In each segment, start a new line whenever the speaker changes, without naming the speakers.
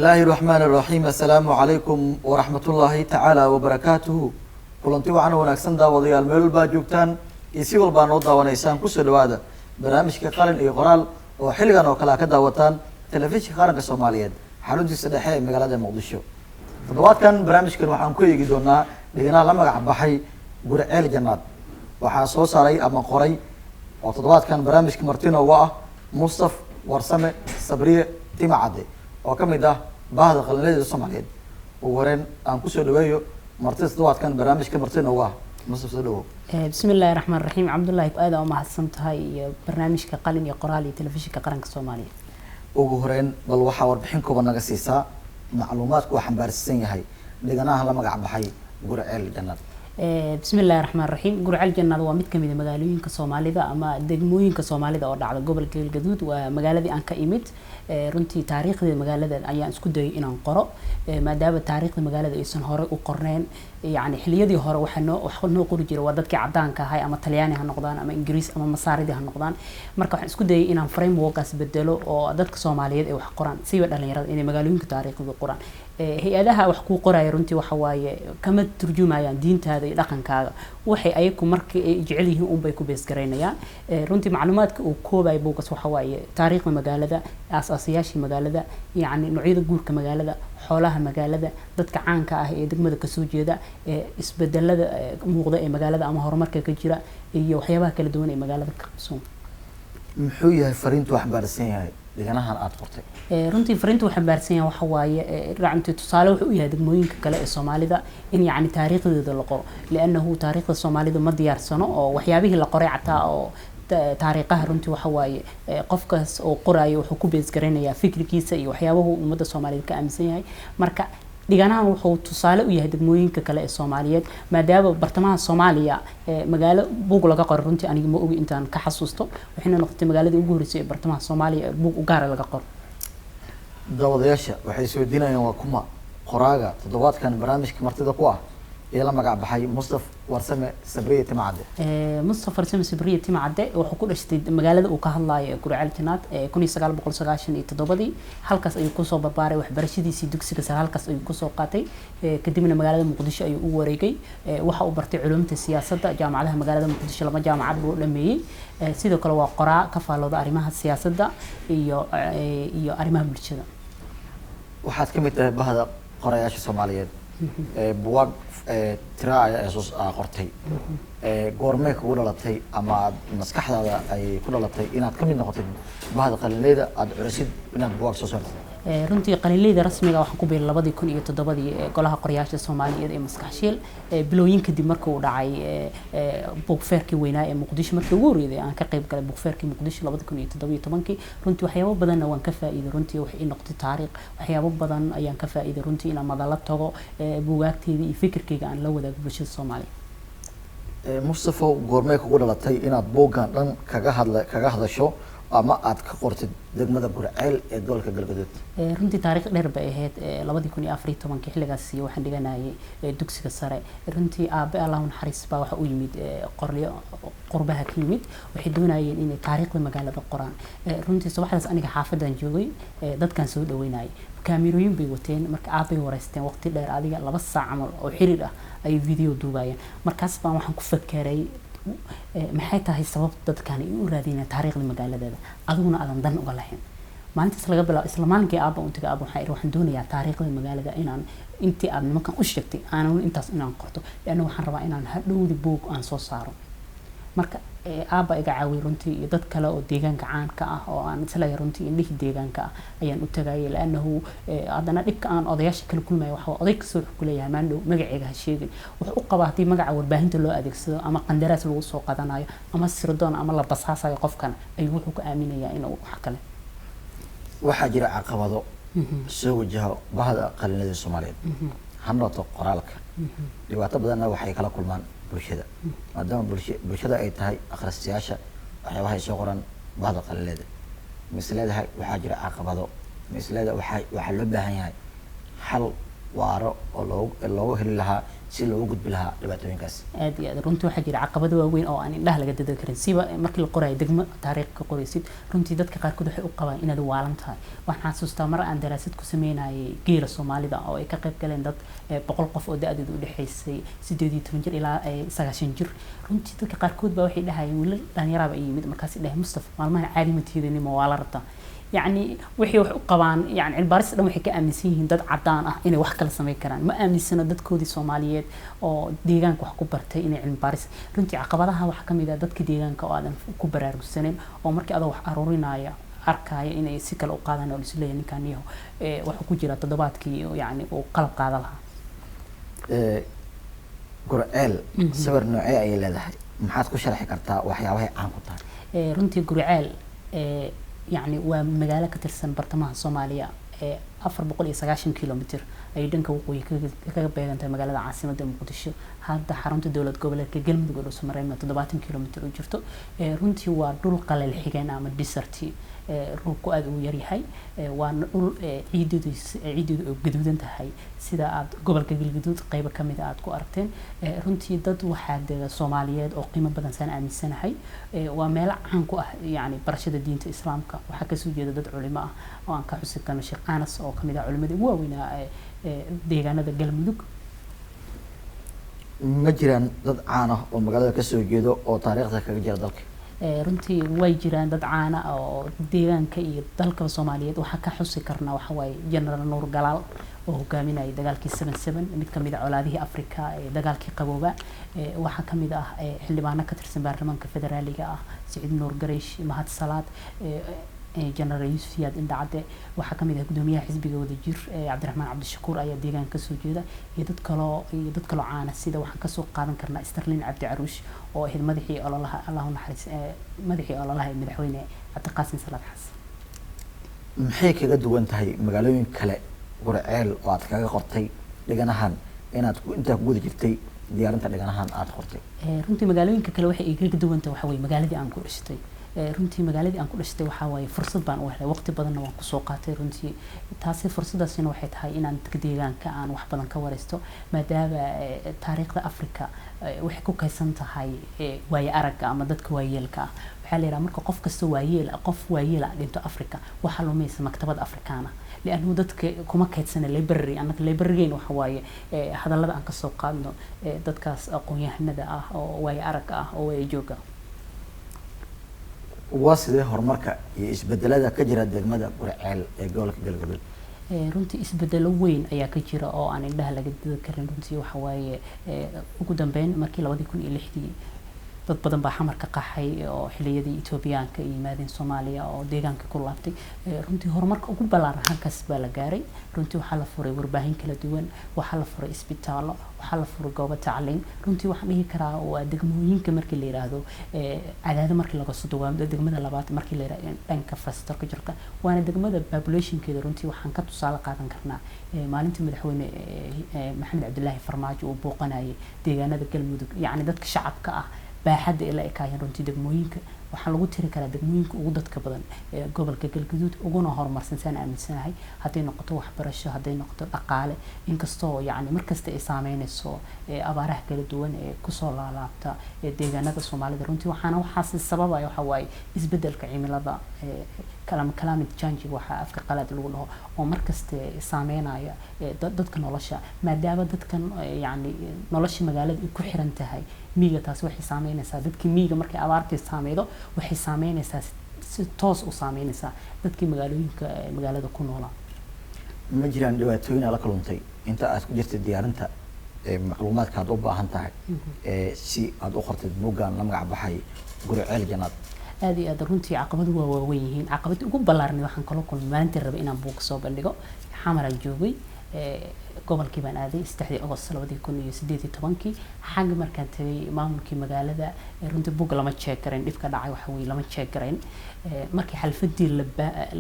الله الرحمن الرحيم السلام عليكم ورحمة الله تعالى وبركاته كلنتي وعنا ونكسن داودي الميل باجوكتان يسيول بانوضا ونيسان كسر هذا برنامج كقارن إقرال وحلقان وكلا كداوتان تلفزيون قارن كصوماليات حلودي السدحية مقالة مقدشو تضوات كان برنامج كان وحن كوي يجدونا لقينا لما عبحي قرعيل جنات وحاسو صاري أما قري وتضوات كان برنامج كمرتين وواء مصطف ورسمة صبرية تيم عادي وكمل بعض القليل الصوماليين وورين أن كسر دويو مرتين تضوات كان برنامج كمرتين وواء مصطف صدوه
بسم الله الرحمن الرحيم عبد الله يبقى وما حسنت هاي برنامج كقلن يقرالي تلفزيون كقرن الصومالي
وورين بل وحا وربحينكم ونقسيسا معلومات وحنبار السنة هاي لقناها لما قاعد بحي قرعيل الجنات
بسم الله الرحمن الرحيم قرعيل الجنات waa mid kamid ah magaalooyinka Soomaalida ama degmooyinka Soomaalida oo dhacda gobolka Galgaduud waa magaaladii aan ka imid runtii taariikhda magaalada ayaan isku dayay inaan qoro maadaama taariikhda magaalada aysan hore u qorneen yani xiliyadii hore waxa noo qori jiray waa dadkii cadaanka ahay ama Talyaani ha noqdaan ama Ingiriis ama Masaaridi ha noqdaan marka waxaan isku dayay inaan frameworkaas bedelo oo dadka Soomaaliyeed ay wax qoraan si dhalinyarada inay magaalooyinka taariikhda qoraan hay-adaha wax ku qoraya runtii waxa waaye kama turjumayaan diintaada iyo dhaqankaaga waxay ayagu markii ay jecel yihiin un bay ku bees gareynayaan runtii macluumaadka uu koobay buugas waxa waaye taariikhda magaalada aasaasayaashii magaalada yani noocyada guurka magaalada xoolaha magaalada dadka caanka ah ee degmada ka soo jeeda isbedelada muuqda ee magaalada ama horumarka ka jira iyo waxyaabaha kala duwan ee magaalada ka qabsoon
muxuu yahay fariintu wax baarsan yahay deegaanahan aad qortay
runtii fariintu waxa baarsan yahay waxa waaye raacntii tusaale wuxuu u yahay degmooyinka kale ee Soomaalida in yani taariikhdooda la qoro leanahu taariikhda Soomaalida ma diyaarsano oo waxyaabihii la qoray cataa oo taariikhaha runtii waxa waaye qofkaas oo qorayo wuxuu ku bees gareynayaa fikirkiisa iyo waxyaabaha ummadda Soomaalida ka aaminsan yahay marka diganahan wuxuu tusaale u yahay degmooyinka kale ee Soomaaliyeed maadaama bartamaha Soomaaliya magaalo buug laga qoro runtii aniga ma ogi intaan ka xasuusto waxayna noqotay magaaladii ugu horeysay ee bartamaha Soomaaliya buug u gaar ah laga qoro
dawadayaasha waxay soo dinayaan waa kuma qoraaga toddobaadkan barnaamijka martida ku ah ee la magac baxay Mustaf Warsame Sabriye Timacade
Mustaf Warsame Sabriye Timacade wuxuu ku dhashtay magaalada uu ka hadlayo Gurceel Janaad 1997 halkaas ayuu ku soo barbaaray waxbarashadiisii dugsiga sare halkaas ayuu ku soo qaatay kadibna magaalada Muqdisho ayuu u wareegay waxa uu bartay culuumta siyaasadda jaamacadaha magaalada Muqdisho lama jaamacad buu dhameeyay sidoo kale waa qoraa ka faalooda arrimaha siyaasadda iyo arrimaha bulshada
waxaad ka mid tahay bahda qorayaasha Soomaaliyeed buugaag tira ay soo qortay goormee kugu dhalatay ama maskaxdaada ay ku dhalatay inaad ka mid noqotid bahda qalinleyda aad curisid inaad buugaag soo saartid
runtii qalinleyda rasmiga waxaan ku biiray 2007 golaha qorayaasha Soomaaliyeed ee maskaxshiil bilooyin kadib markii uu dhacay buug feerkii weynaa ee Muqdisho markii ugu horeeyay aan ka qayb galay buug feerkii Muqdisho 2017 runtii waxyaabo badan waan ka faa'iiday runtii wax in noqday taariikh waxyaabo badan ayaan ka faa'iiday runtii inaan madala tago buugaagteedii iyo fikirkayga aan la wadaago bulshada Soomaaliyeed
Mustafa goormee kugu dhalatay inaad buuggan dhan kaga hadasho ama aad ka qortid degmada Gurceel ee gobolka Galgaduud
runtii taariikh dheer bay ahayd 2014 xilligaas waxaan dhiganayay dugsiga sare runtii aabe Allah naxariis baa waxa uu yimid qorliyo qurbaha ka yimid waxay doonayeen inay taariikhda magaalada qoraan runtii subaxdaas aniga xaafadan joogay dadkan soo dhaweynayay kaamirooyin bay wateen marka aabay wareysteen waqti dheer adiga 2 saac amal oo xiriir ah ay video duubayeen markaas baan waxaan ku fakeray maxay tahay sababta dadkan ay u raadinayaan taariikhda magaaladeeda adiguna aadan dan uga lahayn maalintaas laga bilaabo isla maalinkii aabba untiga aabba waxaan doonayaa taariikhda magaalada inaan intii aad nimankan u sheegtay aanan intaas inaan qorto laana waxaan rabaa inaan hadhowdi buug aan soo saaro marka aabba iga caawiyay runtii iyo dad kale oo deegaanka caanka ah oo aan isla runtii indhihii deegaanka ah ayaan u tagayay laanahu haddana dhibka aan odayaasha kala kulmayo waxa oday ka soo xukuleeyahay maandhow magacayga ha sheegin wuxuu u qabaa haddii magaca warbaahinta loo adeegsado ama qandaraas lagu soo qadanayo ama sirdoon ama la basaasayo qofkan ayuu wuxuu ku aaminayaa inuu wax kale
waxaa jira caqabado soo wajaha bahda qalinleyda Soomaaliyeed hanrato qoraalka dhibaato badanna waxay kala kulmaan bulshada maadaama bulshada ay tahay akhristayaasha waxyaabaha ay soo qoran bahda qalinleyda misleedahay waxaa jira caqabado misleeda waxaa loo baahan yahay xal waaro oo loogu heli lahaa si loogu gudbi lahaa dhibaatooyinkaas.
aad iyo aad runtii waxaa jira caqabado waaweyn oo aan indhaha laga dada karin siba markii la qorayo degmo taariikh ka qoraysid runtii dadka qaarkood waxay u qabaan inaad waalan tahay. waxaan xasuustaa mar aan daraasad ku sameynayay geela Soomaalida oo ay ka qayb galeen dad 100 qof oo da'doodu u dhaxaysay 18 jir ilaa 9 jir. runtii dadka qaarkood baa waxay dhahayeen wiilal dhalinyaro ah yimid markaas dhahay Mustafa maalmahan caadi ma tiidinimo waa la rabtaa يعني وحي وقبان يعني البارس دم وحي كأمسيين دد عدان إنه وح كلا سمي كران ما أمسنا دد كودي Soomaaliyeed أو ديجان كوح كبرتي إنه البارس رنتي عقباتها وح كم إذا دد كديجان كأدم كبرار السنين أو مركي هذا وح أرورينا يا أركاي إنه يسكل أوقاتنا ولسلين كان يهو وح كوجرا تضبط كي يعني وقلب قاعد لها
قرآل صور نوعية أي لذا محاط كشرح كرتا وحيا وهي عن قطار
رنتي قرآل يعني ومجالة كترسن برطمان الصومالية 490 كيلومتر أي دنك وقوي كبير أنت مجالة عاصمة مقدشة هذا حرمت الدولة قبل كجلم تقولوا سمرين ما 7 كيلومتر وجرته رنتي ودول قلة الحجانة من بيسرتي روكو أدو يريحي ونقول عيد جدود انت هاي سيدا عاد قبل كجيل جدود قيبة كم إذا عاد كوارتين رنتي ضد واحد صوماليات أو قيمة بدن سنة أمي سنة هاي ومال عنكو يعني برشة الدين الإسلام كا وحكى سوجي ضد علماء وعن كحسب كانوا شيخ أنس أو كم إذا علماء ووينا ديجانا ذا قلم دوك
ma jiraan dad caan ah oo magaalada ka soo jeedo oo taariikhda kaga jira dalka
runtii way jiraan dad caan ah oo deegaanka iyo dalka Soomaaliyeed waxa ka xusi karna waxa way General Nuur Galaal oo hogaaminayay dagaalkii 77 mid kamid ah colaadihii Afrika ee dagaalkii qabooba waxa kamid ah xildhibaano ka tirsan baarlamaanka federaaliga ah Saciid Nuur Gareesh Mahad Salaad General Yusuf Yaad Indacade waxa kamid ah gudoomiyaha xisbiga wadajir Cabdiraxmaan Cabdishakuur ayaa deegaanka ka soo jeeda iyo dad kale caan ah sida waxaan ka soo qaadan karnaa Sterling Cabdi Caruush oo ahayd madaxii ololaha Allahu naxariis madaxii ololaha madaxweyne Cabdiqaasim Salaad Xasan
maxay kaga duwan tahay magaalooyin kale Gurceel oo aad kaga qortay dhiganahan inaad inta ku guda jirtay diyaarinta dhiganahan aad qortay
runtii magaalooyinka kale waxay kaga duwan tahay waxa way magaaladii aan ku dhashtay runtii magaaladii aan ku dhashtay waxa waaye fursad baan u helay waqti badanna waan ku soo qaatay runtii taasi fursadaasina waxay tahay inaan dadka deegaanka aan wax badan ka wareysto maadaama taariikhda Afrika waxay ku kaysan tahay waaye aragga ama dadka waayeelka ah waxa la yiraahdaa marka qof kasta qof waayeel ah dhinto Afrika waxa loo meeyay maktabad Afrikaana لأنه دتك كم كيتسنة library أنا library وحواي هذا اللي أنك سوق قادنا دتكاس أقوياء هندا أو واي أرك أو واي جوجا
واسده هرمركا يسبدل هذا كجرا دجمدا Gurceel جولك جلجل
runtii isbedelo weyn ayaa ka jira oo aan indhaha laga dadi karin runtii waxa waaye ugu dambeyn markii 2006 dad badan baa xamar ka qaxay oo xiliyadii Etoobiyaanka iyo yimaadeen Soomaaliya oo deegaanka ku laabtay runtii horumarka ugu ballaaran halkaas baa la gaaray runtii waxa la furay warbaahin kala duwan waxa la furay isbitaallo waxa la furay goobo tacliin runtii waxaan dhihi karaa waa degmooyinka markii la yiraahdo cadaadada markii laga soo dhawaado degmada labaad markii la yiraahdo dhanka fastarka jirka waana degmada populationkeeda runtii waxaan ka tusaale qaadan karnaa maalintii madaxweyne Maxamed Cabdullaahi Farmaajo uu booqanayay deegaanada Galmudug yacni dadka shacabka ah baaxadda ila ekaayeen runtii degmooyinka waxaa lagu tiri karaa degmooyinka ugu dadka badan gobolka Galgaduud uguna horumarsan san aaminsanahay haday noqoto waxbarasho haday noqoto dhaqaale inkastoo yacni markasta ay saameynayso abaaraha kala duwan ee ku soo laalaabta deegaanada Soomaalida runtii waxaas sababaya waxa waaye isbedelka cimilada climate change waxa afka qalaad lagu dhaho oo markasta saameynaya dadka nolosha maadaama dadkan yacni nolosha magaalada ku xiran tahay miiga taas waxay saameynaysaa dadkii miiga markay abaarta saameeydo waxay saameynaysaa si toos u saameynaysaa dadkii magaalada ku noolaa
ma jiraan dhibaatooyin la kulantay inta aad ku jirtay diyaarinta macluumaadka aad u baahan tahay si aad u qortid buuggan la magac baxay Gurceel Janaad
aad iyo aad runtii caqabadu waa waaweyn yihiin caqabada ugu ballaaran waxaan kala kulmay maalintii rabay inaan buug soo bandhigo xamar aan joogay gobolkii baan aaday 3 August 2018 xagga markaan tagay maamulkii magaalada runtii buug lama check gareyn dhibka dhacay waxa weey lama check gareyn markii xalfadii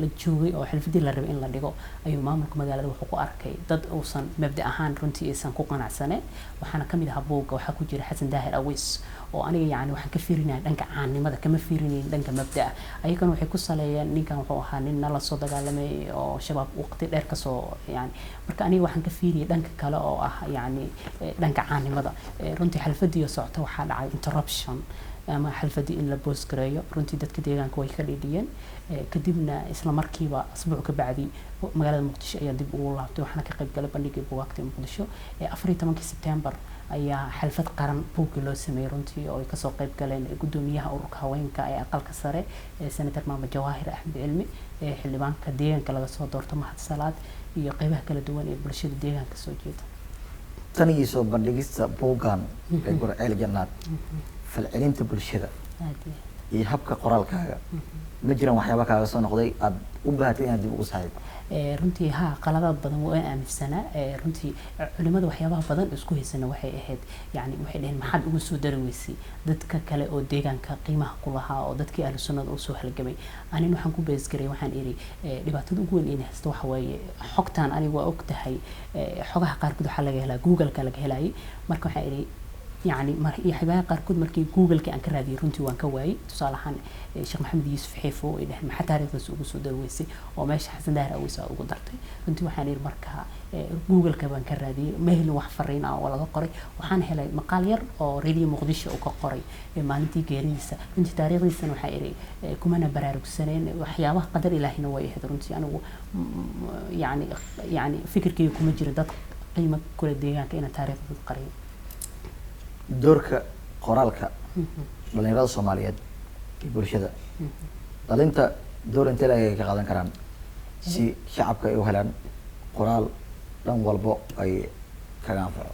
la joogay oo xalfadii la rabay in la dhigo ayuu maamulka magaalada wuxuu ku arkay dad uusan mabda ahaan runtii aysan ku qanacsaneen waxaana kamid ah buugga waxa ku jira Xasan Daahir Aweys oo aniga yacni waxaan ka fiirinayaa dhanka caanimada kama fiirinayn dhanka mabda ayagana waxay ku saleeyeen ninkan wuxuu ahaa nin la soo dagaalamay oo shabaab waqti dheer ka soo yacni marka aniga waxaan ka fiiriya dhanka kale oo ah yacni dhanka caanimada runtii xalfadii socota waxaa dhacay interruption ama xalfadii in la boos gareeyo runtii dadka deegaanka way ka dhidhiyeen kadibna isla markiiba asbuuc ka bacdi magaalada muqdisho ayaa dib ugu laabtay waxaana ka qayb galay bandhigii buugaagta muqdisho 14 September ayaa xalfad qaran buugii loo sameeyay runtii oo ay kasoo qayb galeen gudoomiyaha ururka haweenka ee aqalka sare senator Maama Jawaahir Axmed Cilmi xildhibaanka deegaanka laga soo doorto Mahad Salaad iyo qaybaha kala duwan ee bulshada deegaanka soo jeeda
tan iyo soo bandhigista buugan ee Gurceel Jannaad falcelinta bulshada iyo habka qoraalkaaga ma jiraan waxyaabo kaaga soo noqday aad u baahatay inaad dib ugu saaxiib
runtii haa qaladaad badan waa aaminsanaa runtii culimada waxyaabaha badan isku haysana waxay ahayd yani waxay dhaheen maxaad ugu soo dari weysay dadka kale oo deegaanka qiimaha ku lahaa oo dadkii ahlu sunnada u soo halgamay anin waxaan ku beesgaray waxaan iri dhibaatada ugu weyn ee haysto waxa waaye xogtaan anigu waa og tahay xogaha qaarkood waxaa laga helaa google-ka laga helayay marka waxaan iri يعني يحبها قاركود مركي جوجل كأن كرادي رنتي وان كواي تصالحان الشيخ محمد يوسف حيفو إذا ما حتى عرف بس وجوسه درويسي وماشي حسن دهر أو يسا وقدرتي رنتي وحنير مركها جوجل كمان كرادي مهل وحفرين ولا قري وحن هلا مقال ير أو ريدي مقدش أو كقري ما نتي جريسة رنتي تاريخ السنة وحيري كمان برارك السنين وحياة قدر الله هنا ويهد رنتي أنا يعني فكر كي يكون مجرد قيمة كل الدنيا كأنه تاريخ القريب
doorka qoraalka dhalinyarada Soomaaliyeed ee bulshada dhalinta door intee ay ka qaadan karaan si shacabka ay u helaan qoraal dhan walba ay kaga anfaco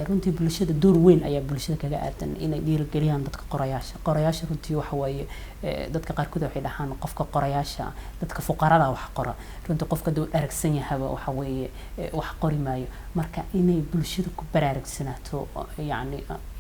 runtii bulshada door weyn ayaa bulshada kaga aadan inay dhiirigeliyaan dadka qorayaasha runtii waxa waaye dadka qaarkood waxay dhahaan qofka qorayaasha dadka fuqarada wax qora runtii qofka doo aragsan yahay waxa weeye wax qori maayo marka inay bulshada ku baraarugsanaato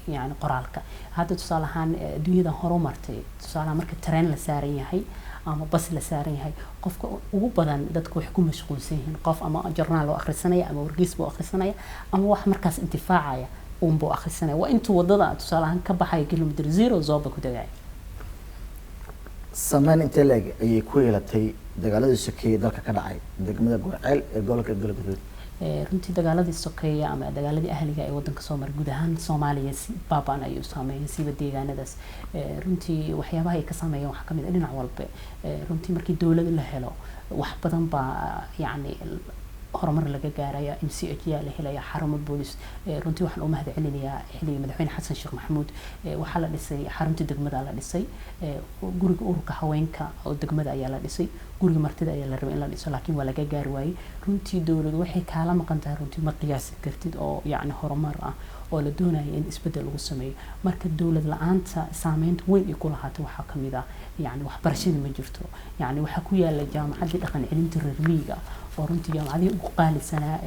يعني قرالك هذا تصالحان دنيا هرومرتي تصالح مركب ترين لسارين هاي أما بس لسارين هاي قف وبدن دتكو حكومة مشغول سين قف أما جرنا له آخر السنة أما ورقيس بو آخر السنة أما واحد مركز انتفاعي بو آخر السنة وأنتوا وضدا تصالحان كبحاي كيلو متر زيرو زوبك ودقاي
سمان انت لاقي أي كويلتي دجالة السكية ذاك كدعي دجمة Gurceel قولك قولك
runtii dagaaladii sokeeya ama dagaaladii ahliga ee wadanka soo maray guud ahaan Soomaaliya si baabaan ay u saameeyeen siba deegaanadaas runtii waxyaabaha ay ka saameeyeen waxa kamid ah dhinac walba runtii markii dawladda la helo wax badan baa yani horumar laga gaaraya MCH yaa la helaya xarumo boolis runtii waxaan u mahadcelinayaa xilliga madaxweyne Xasan Sheekh Maxamuud waxa la dhisay xarunta degmada la dhisay guriga ururka haweenka oo degmada ayaa la dhisay guriga martida ayaa la rabay in la dhiso laakiin waa laga gaar waayay runtii dawladdu waxay kala maqan tahay runtii ma qiyaasi kartid oo yani horumar ah oo la doonayo in isbedel lagu sameeyo marka dawlad la'aanta saameynta weyn ay ku lahaatay waxa kamid ah yani waxbarashada ma jirto yani waxa ku yaala jaamacadda dhaqan celinta reer miyiga oo runtii jaamacadii ugu qaalisanaa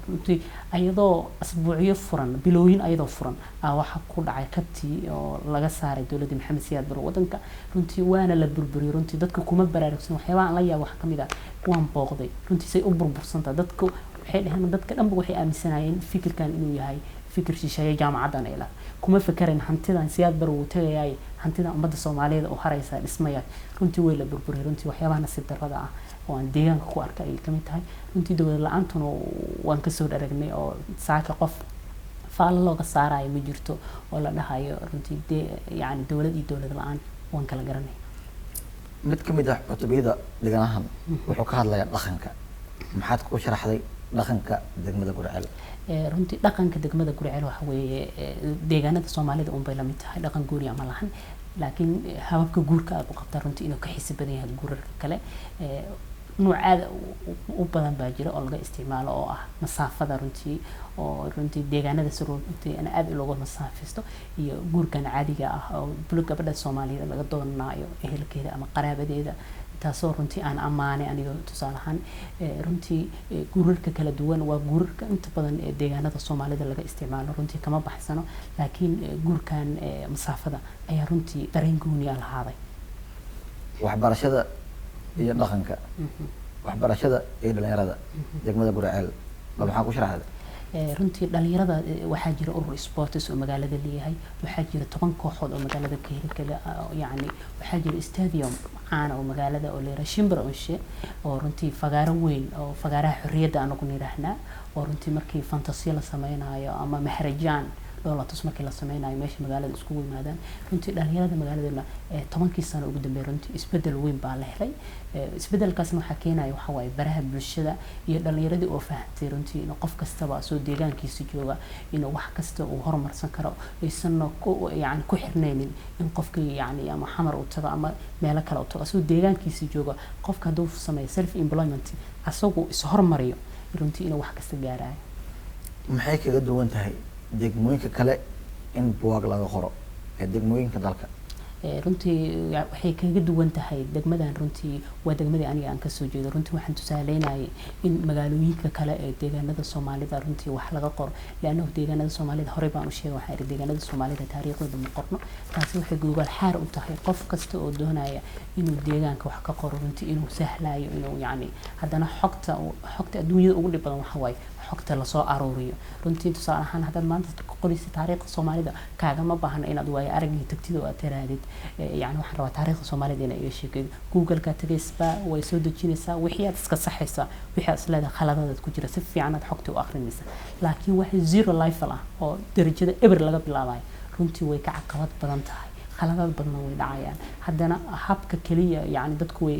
runtii ayadoo asbuuciyo furan bilooyin ayadoo furan waxa ku dhacay qabtii oo laga saaray dawladda Maxamed Siyaad Barre wadanka runtii waana la burburiyay runtii dadka kuma baraarugsan waxyaabaha la yaab waxa kamid ah kuwan booqday runtii say u burbursanta dadku waxay dhahaan dadka dhanba waxay aaminsanayeen fikirkan inuu yahay fikir shisheeye jaamacadan ay la kuma fakareen hantidan Siyaad Barre uu tagayay hantida ummadda Soomaaliyeed oo haraysa dhismaya runtii way la burburiyay runtii waxyaabaha nasiib darrada ah oo aan deegaanka ku arkay ay kamid tahay runtii dawlad la'aantuna waan ka soo dharagnay oo saaka qof faal looga saarayo ma jirto oo la dhahayo runtii yani dawlad iyo dawlad la'aan waan kala garanay
mid kamid ah cutubiyada dhiganahan wuxuu ka hadlayaa dhaqanka maxaad ku sharaxday dhaqanka degmada Gurceel
runtii dhaqanka degmada Gurceel waxa weeye deegaanada Soomaalida bay la mid tahay dhaqan guuri ama lahan laakiin hababka guurka aad u qabtaa runtii inuu ka xiiso badan yahay guurarka kale noocaad u badan baa jira oo laga isticmaalo oo ah masaafada runtii oo runtii deegaanada runtii ana aad looga masaafisto iyo guurkan caadiga ah oo bulug gabadha Soomaaliyeed laga doonaayo ehelkeeda ama qaraabadeeda taasoo runtii aan amaanay aniga tusaalahan runtii guurarka kala duwan waa guurarka inta badan ee deegaanada Soomaalida laga isticmaalo runtii kama baxsano laakiin guurkan masaafada ayaa runtii dareen gooni ah lahaaday
waxbarashada iyo dhaqanka waxbarashada ee dhalinyarada degmada Gurceel maxaa ku sharaxday
runtii dhalinyarada waxaa jira urur sports oo magaalada leeyahay waxaa jira 10 kooxood oo magaalada ka hirgala yani waxaa jira stadium caan oo magaalada oo leeyahay Shimbir Onshe oo runtii fagaaro weyn oo fagaaraha xorriyadda aan ugu nirahnaa oo runtii markii fantasiya la sameeynayo ama mahrajaan doola tus markii la sameeynayo meesha magaalada isku yimaadaan runtii dhalinyarada magaalada 10 sano ugu dambeeyay runtii isbedel weyn baa la helay isbedelkaasna waxa keenaya waxa way baraha bulshada iyo dhalinyaradii oo fahamtay runtii in qof kastaba soo deegaankiisa jooga in wax kasta uu horumarsan karo aysan yani ku xirneenin in qofka yani ama xamar u tago ama meel kale u tago soo deegaankiisa jooga qofka haduu sameeyo self employment asagu is horumariyo runtii in wax kasta gaarayo
maxay kaga duwan tahay degmooyinka kale in buugaag laga qoro ee degmooyinka dalka
runtii waxay kaga duwan tahay degmadan runtii waa degmadii aniga aan ka soo jeedo runtii waxaan tusaaleynaayay in magaalooyinka kale ee deegaanada Soomaalida runtii wax laga qoro laana deegaanada Soomaalida hore baan u sheegay waxa ay deegaanada Soomaalida taariikhdooda ma qorno taasi waxay gobol xaar u tahay qof kasta oo doonaya inuu deegaanka wax ka qoro runtii inuu sahlayo inuu yani haddana xogta adduunyada ugu dhib badan waxa way xogta la soo arooriyo runtii tusaale ahaan hadda maanta qoyska taariikhda Soomaalida kaaga ma baahna inaad way aragni tagtid oo aad tiraadid يعني waxaan rabaa taariikhda Soomaalida inay iga sheegay Google ka tageysba way soo dejinaysaa wixii aad iska saxaysaa wixii aad isleedahay khaladad ku jira si fiican aad xogta u akhrinaysaa laakiin wax zero life ah oo darajada eber laga bilaabay runtii way ka caqabad badan tahay khaladad badan way dhacayaan haddana habka kaliya yani dadku way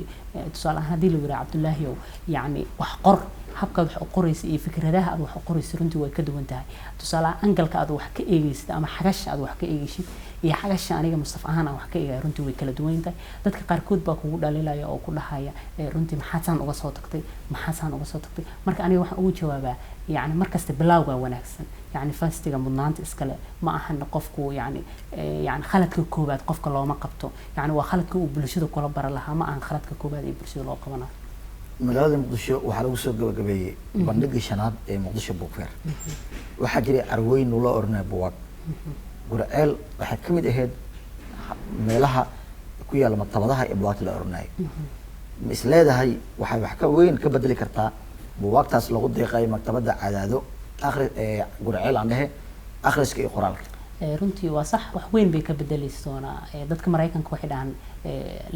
tusaale ahaan hadii la yiraahdo Cabdullaahi yani wax qor habka wax qoraysa iyo fikradaha aad wax qoraysa runtii way ka duwan tahay tusaale angalka aad wax ka eegaysid ama xagasha aad wax ka eegaysid iyo xagasha aniga Mustafa ahaan wax ka eegay runtii way kala duwan tahay dadka qaar kood baa kugu dhaliilaya oo ku dhahaya runtii maxaasan uga soo tagtay marka aniga waxaan ugu jawaabaa yani markasta bilawga wanaagsan يعني فاستيغا مدنانت اسكله ما ahan qofku yani khaladka koobaad qofka looma qabto yani waa khaladka uu bulshada kula bar lahaa ma aan khaladka koobaad ee bulshada loo qabanayo
magaalada Muqdisho waxa lagu soo gabagabeeyay bandhigii shanaad ee Muqdisho Book Fair waxa jiray arweyn loo ornaa buugaag Gurceel waxa kamid ahayd meelaha ku yaala maktabadaha ee buugaagta la ornay misleedahay waxa wax ka weyn ka bedeli kartaa buugaagtaas lagu deeqay maktabada Cadaado Gurceel aan dhahay akhriska iyo qoraalka
runtii waa sax wax weyn bay ka bedelaysoona dadka Mareykanka waxay dhahan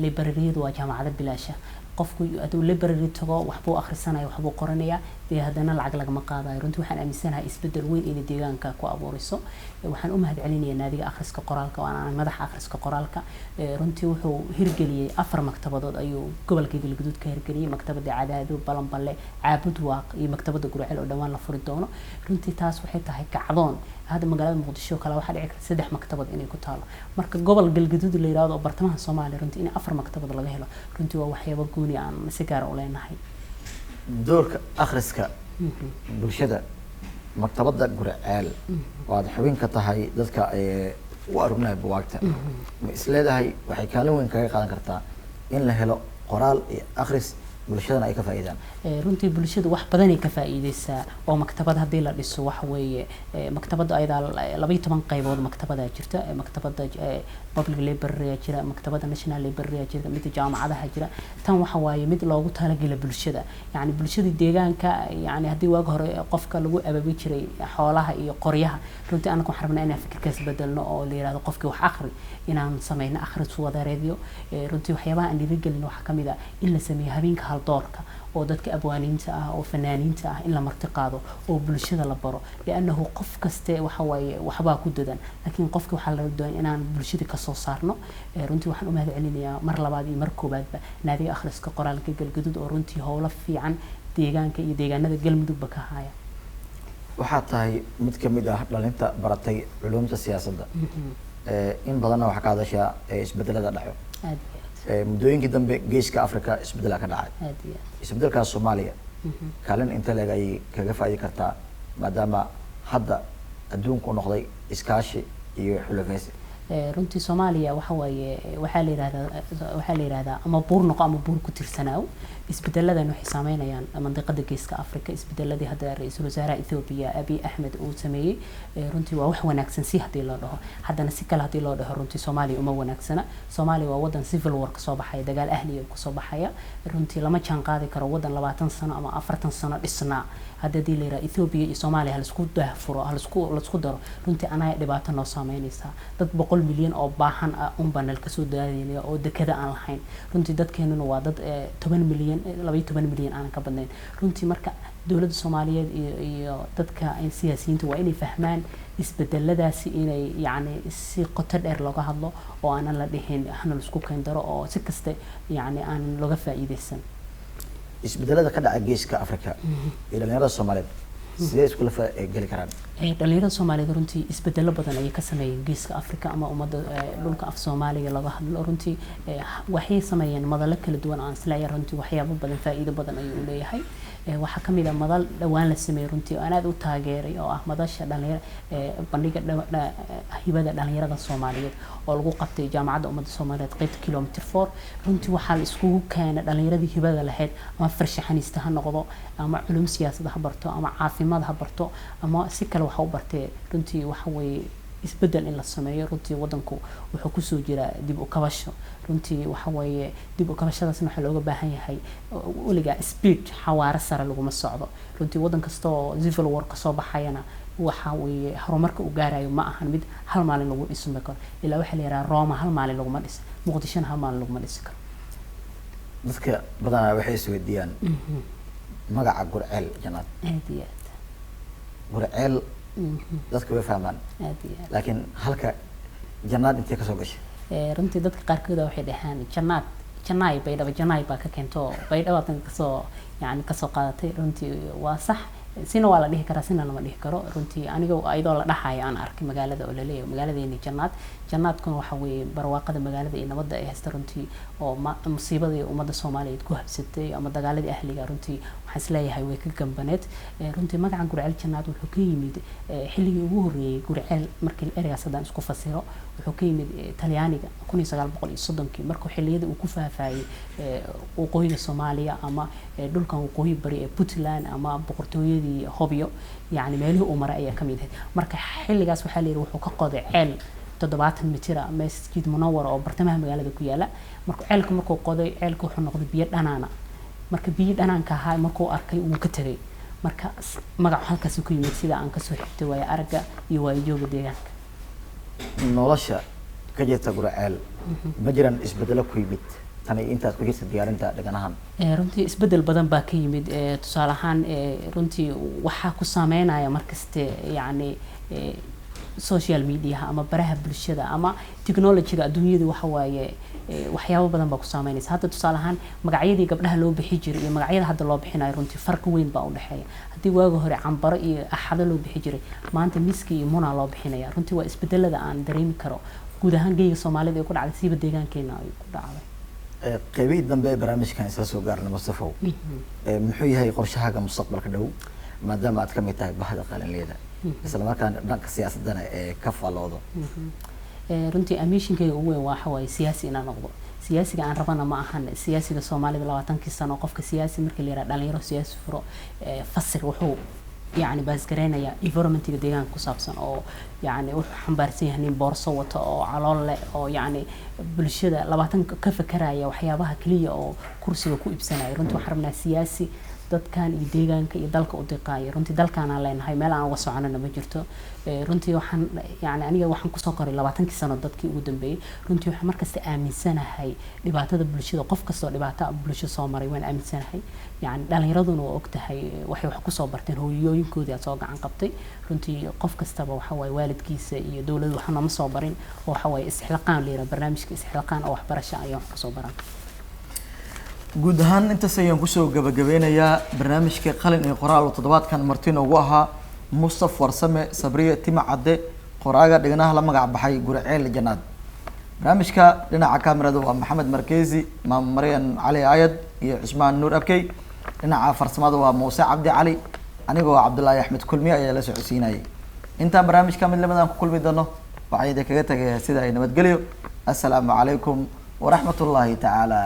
librariyadu waa jaamacad bilaasha qofku aduu library tago wax buu akhrisanayo wax buu qoranaya haddana lacag lagama qaadayo runtii waxaan aaminsanahay isbedel weyn in deegaanka ku abuuriso waxaan u mahadcelinayaa naadiga akhriska qoraalka oo aan madax akhriska qoraalka runtii wuxuu hirgeliyay 4 maktabadood ayuu gobolka Galgaduud ka hirgeliyay maktabada Cadaado Balanballe Caabud Waaq iyo maktabada Gurceel oo dhawaan la furi doono runtii taas waxay tahay kacdoon هذا مقالة مقدشة وكلا واحد يعرف سدح مكتبة إني كتالة مرك قبل الجدود اللي يرادوا برتمها الصومالي رنتي إني أفر مكتبة الله جهله رنتي وحيا بقولي عن سكر ولا نحي
دورك أخرسك بالشدة مكتبة دا Gurceel وهذا حبين كتاهي ذاتك وأربنا بوقتها إسلام هاي وحكالون كي قادن كرتا إن له قرال أخرس bulshadana ay ka faa'iidaan
runtii bulshadu wax badan ay ka faa'iideysaa oo maktabad hadii la dhiso wax weeye maktabada ayda 12 qaybood maktabada jirta maktabada public library jira maktabada national library jira mid jaamacadaha jira tan waxa waaye mid loogu talagalay bulshada yani bulshada deegaanka yani hadii waag hore qofka lagu ababi jiray xoolaha iyo qoryaha runtii aan ku xarabnaa inaan fikirkaas bedelno oo la yiraahdo qofkii wax akhri inaan sameeyno akhris wadareedyo runtii waxyaabaha aan dhiirigelin waxa kamid ah in la sameeyo habeenka doorka oo dadka abwaaniinta ah oo fanaaniinta ah in la marti qaado oo bulshada la baro laanahu qof kaste waxa way waxba ku dadan laakiin qofka waxa la doonaa inaan bulshada ka soo saarno runtii waxaan u mahadcelinayaa mar labaad iyo mar koobaadba naadiga akhriska qoraalka Galgaduud oo runtii howlo fiican deegaanka iyo deegaanada Galmudug ka haya
waxa tahay mid kamid ah dhalinta baratay culuumta siyaasadda in badan waxa ka hadashaa isbedelada dhaco mudooyinkii dambe geeska Afrika isbedel ka dhacay isbedelkaas Soomaaliya kaalin inta laga ay kaga faa'iido kartaa maadaama hadda adduunku noqday iskaashi iyo xulafaysi
runtii Soomaaliya waxa la yiraahdaa ama buur noqo ama buur ku tirsanaaw isbedeladan waxay saameynayaan mandiqada geeska Afrika isbedeladii hadda ra'iisul wasaaraha Ethiopia Abiy Ahmed uu sameeyay runtii waa wax wanaagsan si hadii loo dhaho haddana si kale hadii loo dhaho runtii Soomaaliya uma wanaagsana Soomaaliya waa wadan civil war ka soo baxay dagaal ahliya ka soo baxaya runtii lama jaan qaadi karo wadan 20 sano ama 40 sano dhisnaa haddii la yiraahdo Ethiopia iyo Soomaaliya hal isku daafuro hal isku daro runtii anaa dhibaato noo saameynaysa dad 100 milyan oo baahan un baan ka soo daadinaya oo dekada aan lahayn runtii dadkeenuna waa dad 10 milyan 12 milyan aan ka badnayn runtii marka dawladda Soomaaliyeed iyo dadka siyaasiyiinta waa inay fahmaan isbedeladaasi inay yani si qoto dheer looga hadlo oo aan la dhihin hana isku keen daro oo si kasta yani aan looga faa'iideysan
isbedelada ka dhaca geeska Afrika iyo dhalinyarada Soomaaliyeed sidee isku la gali karaan
dhalinyarada Soomaaliyeed runtii isbedelo badan ay ka sameeyeen geeska Afrika ama ummadda dhulka af Soomaaliga laga hadlo runtii waxay sameeyeen madalo kala duwan aan isleeyahay runtii waxyaabo badan faa'iido badan ayuu leeyahay waxa kamid ah madal dhawaan la sameeyay runtii aan aad u taageeray oo ah madasha dhalinyarada bandhiga hibada dhalinyarada Soomaaliyeed oo lagu qabtay jaamacadda ummadda Soomaaliyeed qaybta kilometer 4 runtii waxa la isku keenay dhalinyaradii hibada lahayd ama farshaxanista ha noqdo ama culum siyaasadda ha barto ama caafimaad ha barto ama si kale waxa u bartay runtii waxa weeye isbedel in la sameeyo runtii wadanku wuxuu ku soo jira dib u kabasho runtii waxa weeye dib u kabashadaasna waxa looga baahan yahay waliga speed xawaare sare lagu socdo runtii wadan kasta oo civil war ka soo baxayana waxa weeye horumarka uu gaarayo ma ahan mid hal maalin lagu dhismo karo ilaa waxa la yiraahdaa Roma hal maalin lagu ma dhis Muqdisho hal maalin lagu ma dhisi karo
dadka badanaa waxay isweydiiyaan magaca Gurceel Janaad Gurceel dadka way fahmaan laakiin halka Janaad intee ka soo gashay
runtii dadka qaarkood waxay dhahaan Janaay Janaay baa ka keento Baydhabo tan ka soo yani ka soo qaadatay runtii waa sax sina waa la dhihi karaa sina lama dhihi karo runtii aniga ayadoo la dhaxayo aan arkay magaalada oo la leeyahay magaaladeena Janaadkuna waxa weeye barwaaqada magaalada iyo nabadda ay haysta runtii oo musiibada ummadda Soomaaliyeed ku habsatay ama dagaaladii ahliga runtii waxaan isleeyahay way ka gambaneed runtii magaca Gurceel Janaad wuxuu ka yimid xilligii ugu horeeyay Gurceel markii ereygaas hadaan isku fasiro wuxuu ka yimid Talyaaniga 1930 markuu xilliyada uu ku faafayay waqooyiga Soomaaliya ama dhulkan waqooyi bari ee Puntland ama boqortooyadii Hobyo yani meelihii uu maray ayaa kamid ah marka xilligaas waxa la yiri wuxuu ka qoday ceel 70 mitir masjid munawwar oo bartamaha magaalada ku yaala markuu qoday ceelku wuxuu noqday biyo dhanaana marka biyo dhanaanka ahaa markuu arkay uu ka tagay marka magac halkaas ku yimid sida aan ka soo xigtay way araga iyo way jooga deegaanka
nolosha ka jirta Gurceel ma jiraan isbedelo ku yimid tan intaad ku jirta diyaarinta dhaganahan
runtii isbedel badan baa ka yimid tusaale ahaan runtii waxa ku saameynaya markaste yani social media ama baraha bulshada ama technology-ga adduunyada waxa waaye waxyaabo badan baa ku saameynaysa hadda tusaale ahaan magacyadii gabdhaha loo bixi jiray iyo magacyada hadda loo bixinayo runtii farq weyn baa u dhaxeeya hadii waaga hore Cambaro iyo Axado loo bixi jiray maanta Miski iyo Muna loo bixinaya runtii waa isbedelada aan dareemi karo guud ahaan geeyiga Soomaalida ee ku dhacday siiba deegaankeena ay ku dhacday
qaybay dambe barnaamijkan isla soo gaarnay Mustafa muxuu yahay qorshahaaga mustaqbalka dhow maadaama aad ka mid tahay bahda qalinleeda isla markaana dhanka siyaasadana ee ka faloodo
runtii ambitionkayga ugu weyn waxa waaye siyaasi inaan noqdo siyaasiga aan rabana ma ahan siyaasiga Soomaalida 20 sano qofka siyaasi markii la yiraahdo dhalinyaro siyaasi furo fasir wuxuu يعني بس قرينا environment كديان كوسابسن أو يعني وحنبارسيه هني بورصة أو على أو يعني بالشدة لبعتن كيف كرايا وحيابها كلية أو كرسي وكو إبسنا رنتو حرمنا سياسي dad kan iyo deegaanka iyo dalka u deeqayo runtii dalkan aan leenahay meel aan uga soconana ma jirto runtii waxaan yani aniga waxaan ku soo koray 20 sano dadkii ugu dambeeyay runtii waxaan markasta aaminsanahay dhibaatada bulshada qof kasta dhibaato bulsho soo maray waan aaminsanahay yani dhalinyaraduna oo ogtahay waxay wax ku soo barteen hooyooyinkoodii aad soo gacan qabtay runtii qof kastaba waxa way waalidkiisa iyo dawladdu waxna ma soo barin oo waxa way isxilqaan leeyahay barnaamijka isxilqaan oo waxbarasho ayaan ku soo baran
guud ahaan intaas ayaan kusoo gabagabeynayaa barnaamijka qalin iyo qoraal oo toddobaadkan martiin ugu ahaa Mustafa Warsame Sabriye Timacade qoraaga dhiganaha la magac baxay Gurceel Janaad barnaamijka dhinaca kaamirada waa Maxamed Markeezi Marian Cali Ayad iyo Cismaan Nuur Abkey dhinaca farsamada waa Muuse Cabdi Cali anigoo Cabdullaahi Axmed Kulmiye ayaa la socodsiinayay inta barnaamijka mid labadan ku kulmi doono waxay kaga tagay sida ay nabadgelyo assalaamu calaykum wa rahmatullaahi ta'ala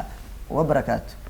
wa barakaatuh